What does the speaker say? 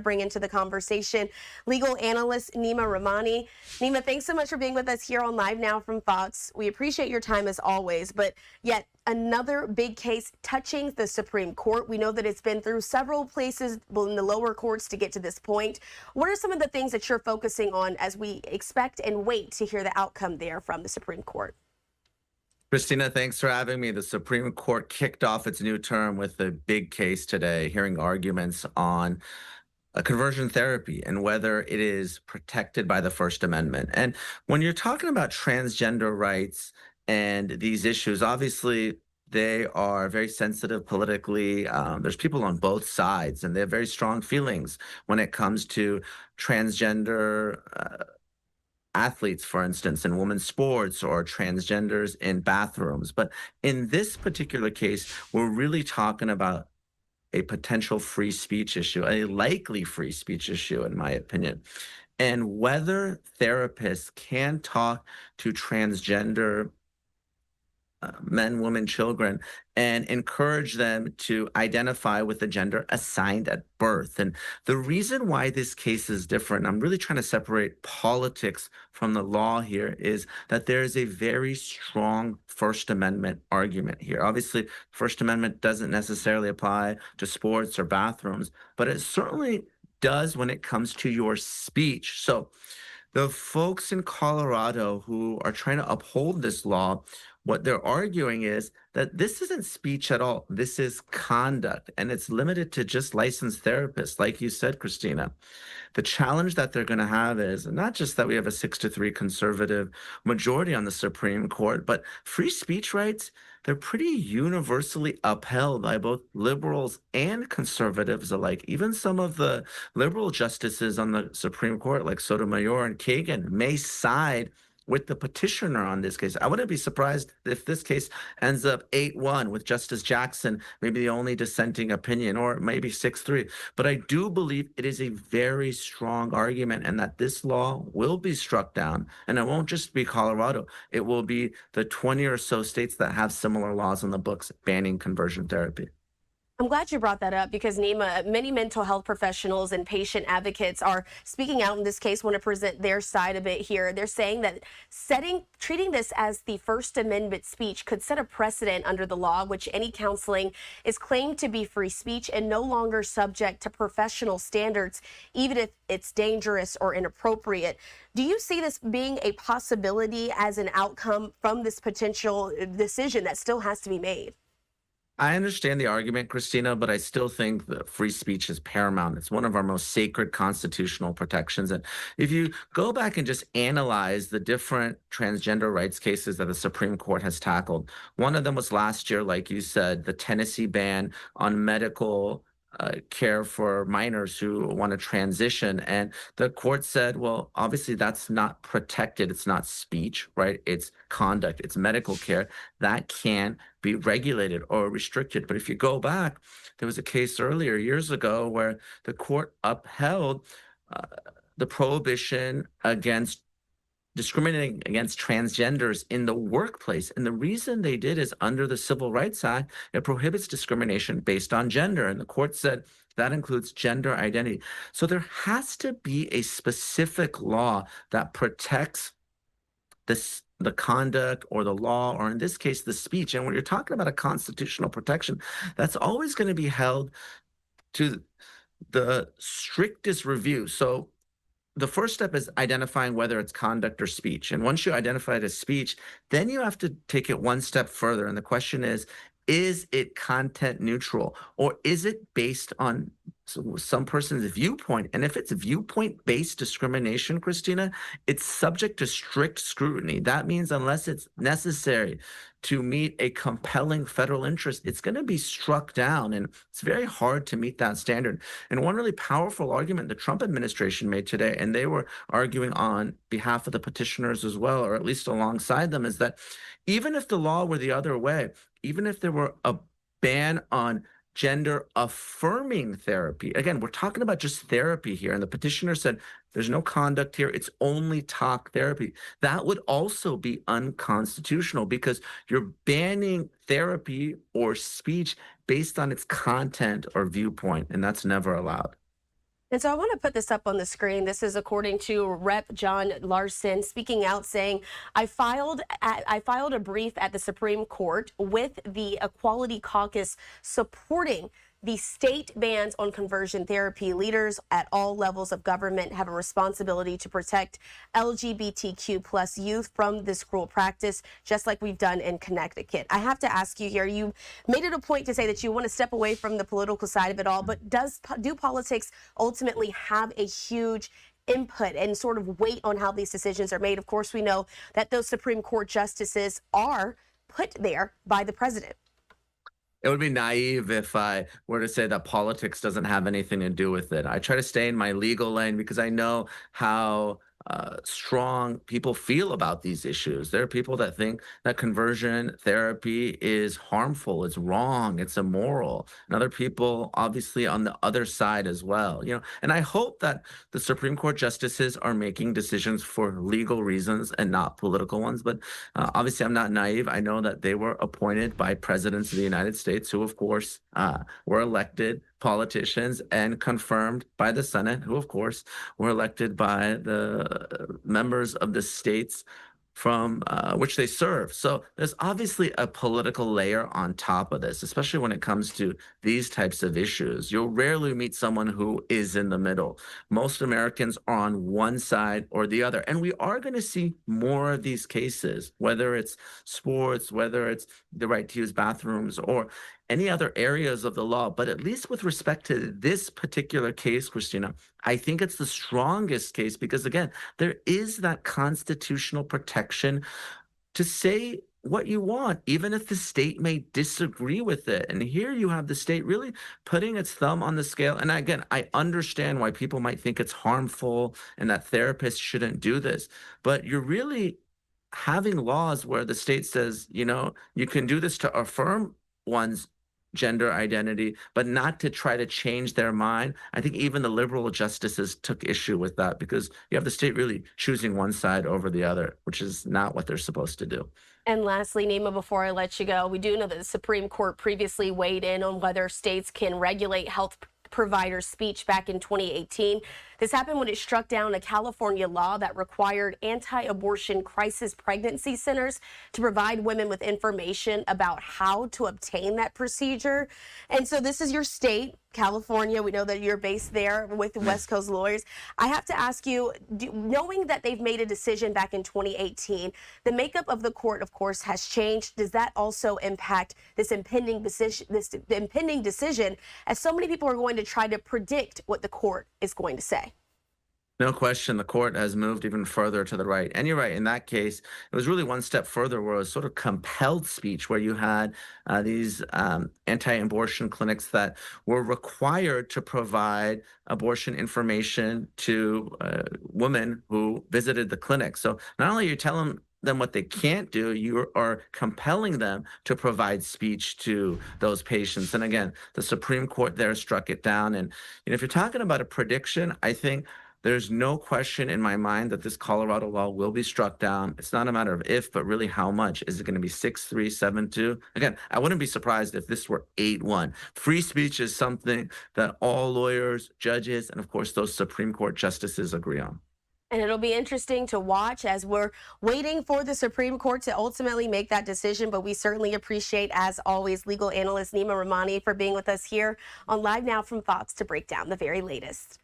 Bring into the conversation legal analyst Neama Rahmani. Neama, thanks so much for being with us here on Live Now from Fox. We appreciate your time as always, but yet another big case touching the Supreme Court. We know that it's been through several places in the lower courts to get to this point. What are some of the things that you're focusing on as we expect and wait to hear the outcome there from the Supreme Court? Christina, thanks for having me. The Supreme Court kicked off its new term with a big case today, hearing arguments on conversion therapy and whether it is protected by the First Amendment. And when you're talking about transgender rights and these issues, obviously they are very sensitive politically. There's people on both sides, and they have very strong feelings when it comes to transgender athletes, for instance, in women's sports, or transgenders in bathrooms. But in this particular case, we're really talking about a potential free speech issue, a likely free speech issue, in my opinion. And whether therapists can talk to transgender men, women, children, and encourage them to identify with the gender assigned at birth. And the reason why this case is different, I'm really trying to separate politics from the law here, is that there is a very strong First Amendment argument here. Obviously, First Amendment doesn't necessarily apply to sports or bathrooms, but it certainly does when it comes to your speech. So the folks in Colorado who are trying to uphold this law, what they're arguing is that this isn't speech at all. This is conduct, and it's limited to just licensed therapists, like you said, Christina. The challenge that they're going to have is not just that we have a 6-3 conservative majority on the Supreme Court, but free speech rights, they're pretty universally upheld by both liberals and conservatives alike. Even some of the liberal justices on the Supreme Court, like Sotomayor and Kagan, may side with the petitioner on this case. I wouldn't be surprised if this case ends up 8-1 with Justice Jackson, maybe the only dissenting opinion, or maybe 6-3. But I do believe it is a very strong argument, and that this law will be struck down. And it won't just be Colorado. It will be the 20 or so states that have similar laws on the books banning conversion therapy. I'm glad you brought that up, because Neama, many mental health professionals and patient advocates are speaking out in this case, want to present their side of it here. They're saying that treating this as the First Amendment speech could set a precedent under the law, which any counseling is claimed to be free speech and no longer subject to professional standards, even if it's dangerous or inappropriate. Do you see this being a possibility as an outcome from this potential decision that still has to be made? I understand the argument, Christina, but I still think that free speech is paramount. It's one of our most sacred constitutional protections. And if you go back and just analyze the different transgender rights cases that the Supreme Court has tackled, one of them was last year, like you said, the Tennessee ban on medical care for minors who want to transition. And the court said, well, obviously that's not protected. It's not speech, right? It's conduct. It's medical care. That can't be regulated or restricted. But if you go back, there was a case earlier, years ago, where the court upheld the prohibition against discriminating against transgenders in the workplace. And the reason they did is under the Civil Rights Act, it prohibits discrimination based on gender. And the court said that includes gender identity. So there has to be a specific law that protects the conduct or the law, or in this case, the speech. And when you're talking about a constitutional protection, that's always going to be held to the strictest review. So the first step is identifying whether it's conduct or speech. And once you identify it as speech, then you have to take it one step further. And the question is it content neutral, or is it based on some person's viewpoint? And if it's viewpoint-based discrimination, Christina, it's subject to strict scrutiny. That means unless it's necessary to meet a compelling federal interest, it's going to be struck down. And it's very hard to meet that standard. And one really powerful argument the Trump administration made today, and they were arguing on behalf of the petitioners as well, or at least alongside them, is that even if the law were the other way, even if there were a ban on gender affirming therapy. Again, we're talking about just therapy here. And the petitioner said, there's no conduct here. It's only talk therapy. That would also be unconstitutional, because you're banning therapy or speech based on its content or viewpoint, and that's never allowed. And so I want to put this up on the screen. This is according to Rep. John Larson speaking out, saying, I filed a brief at the Supreme Court with the Equality Caucus supporting the state bans on conversion therapy. Leaders at all levels of government have a responsibility to protect LGBTQ plus youth from this cruel practice, just like we've done in Connecticut. I have to ask you here, you made it a point to say that you want to step away from the political side of it all, but do politics ultimately have a huge input and sort of weight on how these decisions are made? Of course, we know that those Supreme Court justices are put there by the president. It would be naive if I were to say that politics doesn't have anything to do with it. I try to stay in my legal lane because I know how strong people feel about these issues. There are people that think that conversion therapy is harmful, it's wrong, it's immoral, and other people obviously on the other side as well. And I hope that the Supreme Court justices are making decisions for legal reasons and not political ones. But obviously, I'm not naive. I know that they were appointed by presidents of the United States, who, of course, were elected politicians and confirmed by the Senate, who, of course, were elected by the members of the states from which they serve. So there's obviously a political layer on top of this, especially when it comes to these types of issues. You'll rarely meet someone who is in the middle. Most Americans are on one side or the other. And we are going to see more of these cases, whether it's sports, whether it's the right to use bathrooms, or any other areas of the law. But at least with respect to this particular case, Christina, I think it's the strongest case because, again, there is that constitutional protection to say what you want, even if the state may disagree with it. And here you have the state really putting its thumb on the scale. And again, I understand why people might think it's harmful and that therapists shouldn't do this, but you're really having laws where the state says, you can do this to affirm one's gender identity, but not to try to change their mind. I think even the liberal justices took issue with that because you have the state really choosing one side over the other, which is not what they're supposed to do. And lastly, Neema, before I let you go, we do know that the Supreme Court previously weighed in on whether states can regulate health provider speech back in 2018. This happened when it struck down a California law that required anti-abortion crisis pregnancy centers to provide women with information about how to obtain that procedure. And so this is your state, California. We know that you're based there with the West Coast lawyers. I have to ask you, knowing that they've made a decision back in 2018, the makeup of the court, of course, has changed. Does that also impact this impending decision, as so many people are going to try to predict what the court is going to say? No question, the court has moved even further to the right. And you're right, in that case, it was really one step further where it was sort of compelled speech, where you had these anti-abortion clinics that were required to provide abortion information to women who visited the clinic. So not only are you telling them what they can't do, you are compelling them to provide speech to those patients. And again, the Supreme Court there struck it down. And if you're talking about a prediction, I think there's no question in my mind that this Colorado law will be struck down. It's not a matter of if, but really how much. Is it going to be 6-3, 7-2? Again, I wouldn't be surprised if this were 8-1. Free speech is something that all lawyers, judges, and of course those Supreme Court justices agree on. And it'll be interesting to watch as we're waiting for the Supreme Court to ultimately make that decision. But we certainly appreciate, as always, legal analyst Neama Rahmani for being with us here on Live Now from Fox to break down the very latest.